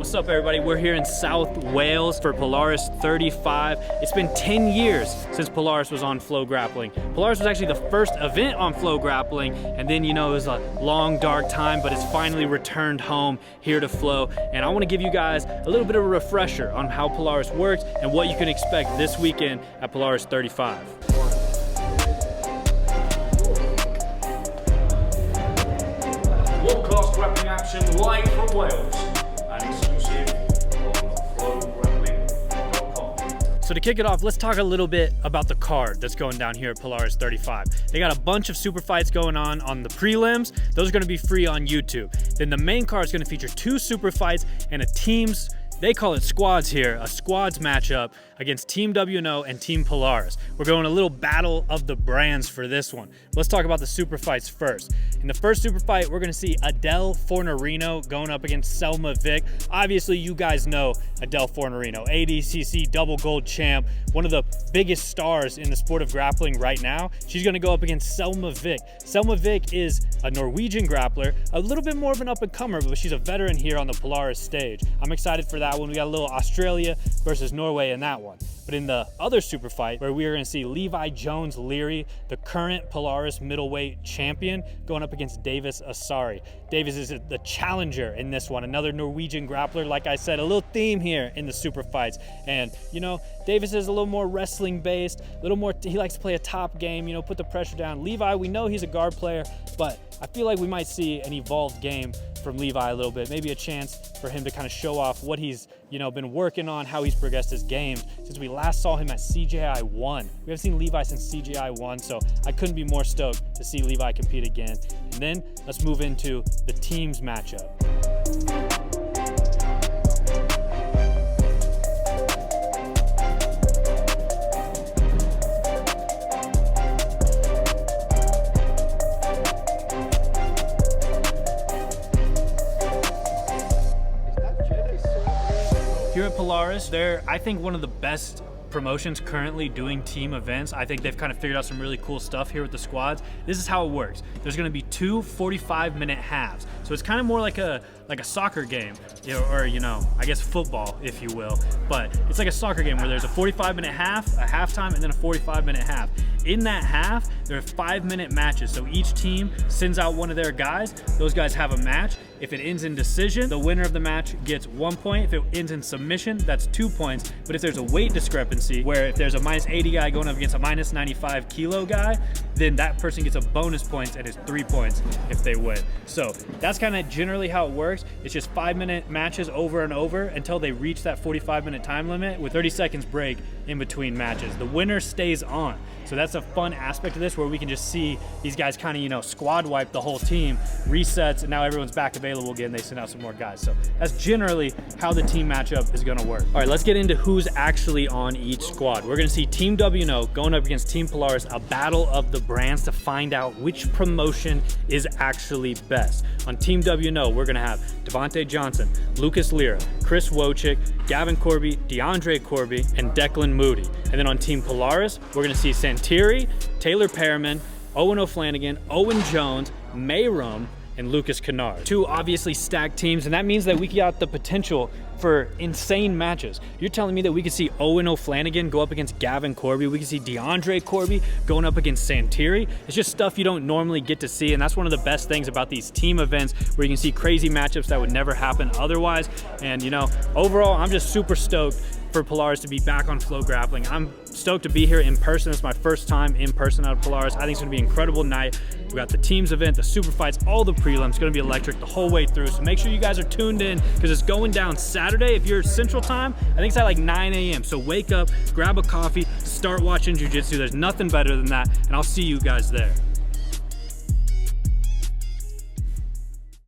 What's up, everybody? We're here in South Wales for Polaris 35. It's been 10 years since Polaris was on FloGrappling. Polaris was actually the first event on FloGrappling, and then, you know, it was a long, dark time, but it's finally returned home here to Flo. And I want to give you guys a little bit of a refresher on how Polaris works and what you can expect this weekend at Polaris 35. World-class grappling action live from Wales and exclusive on FloGrappling.com. So to kick it off, let's talk a little bit about the card that's going down here at Polaris 35. They got a bunch of super fights going on the prelims. Those are going to be free on YouTube. Then the main card is going to feature 2 super fights and a team's, they call it squads here, a squads matchup against Team WNO and Team Polaris. We're going a little battle of the brands for this one. Let's talk about the super fights first. In the first super fight, we're gonna see Adele Fornerino going up against Selma Vick. Obviously, you guys know Adele Fornerino, ADCC double gold champ, one of the biggest stars in the sport of grappling right now. She's gonna go up against Selma Vick. Selma Vick is a Norwegian grappler, a little bit more of an up-and-comer, but she's a veteran here on the Polaris stage. I'm excited for that one. We got a little Australia versus Norway in that one. But in the other super fight, where we are going to see Levi Jones-Leary, the current Polaris middleweight champion, going up against Davis Asari. Davis is the challenger in this one, another Norwegian grappler. Like I said, a little theme here in the super fights. And, you know, Davis is a little more wrestling based, a little more, he likes to play a top game, you know, put the pressure down. Levi, we know he's a guard player, but I feel like we might see an evolved game from Levi a little bit, maybe a chance for him to kind of show off what he's, you know, been working on, how he's progressed his game since we last saw him at CJI 1. We haven't seen Levi since CJI 1, so I couldn't be more stoked to see Levi compete again. And then let's move into the teams matchup. Here at Polaris, they're, I think, one of the best promotions currently doing team events. I think they've kind of figured out some really cool stuff here with the squads. This is how it works. There's going to be 2 45-minute halves. So it's kind of more like a soccer game, or, you know, I guess football, if you will. But it's like a soccer game where there's a 45-minute half, a halftime, and then a 45-minute half. In that half, there are 5-minute matches. So each team sends out one of their guys. Those guys have a match. If it ends in decision, the winner of the match gets 1 point. If it ends in submission, that's 2 points. But if there's a weight discrepancy, where if there's a minus 80 guy going up against a minus 95 kilo guy, then that person gets a bonus points and it's 3 points if they win. So that's kind of generally how it works. It's just 5-minute matches over and over until they reach that 45-minute time limit with 30 seconds break in between matches. The winner stays on. So that's a fun aspect of this, where we can just see these guys kind of, you know, squad wipe the whole team, resets, and now everyone's back available again. They send out some more guys. So that's generally how the team matchup is gonna work. All right, let's get into who's actually on each squad. We're gonna see Team WNO going up against Team Polaris, a battle of the brands to find out which promotion is actually best. On Team WNO, we're gonna have Devontae Johnson, Lucas Lira, Chris Wojcik, Gavin Corby, DeAndre Corby, and Declan Moody. And then on Team Polaris, we're gonna see Santiri, Taylor Perriman, Owen O'Flanagan, Owen Jones, Mayrum, and Lucas Kennard. 2 obviously stacked teams, and that means that we got the potential for insane matches. You're telling me that we could see Owen O'Flanagan go up against Gavin Corby, we could see DeAndre Corby going up against Santiri. It's just stuff you don't normally get to see, and that's one of the best things about these team events, where you can see crazy matchups that would never happen otherwise. And, you know, overall, I'm just super stoked for Polaris to be back on FloGrappling. I'm stoked to be here in person. It's my first time in person out of Polaris. I think it's gonna be an incredible night. We got the teams event, the super fights, all the prelims. It's gonna be electric the whole way through. So make sure you guys are tuned in, because it's going down Saturday. If you're Central Time, I think it's at like 9 a.m. So wake up, grab a coffee, start watching jiu-jitsu. There's nothing better than that, and I'll see you guys there.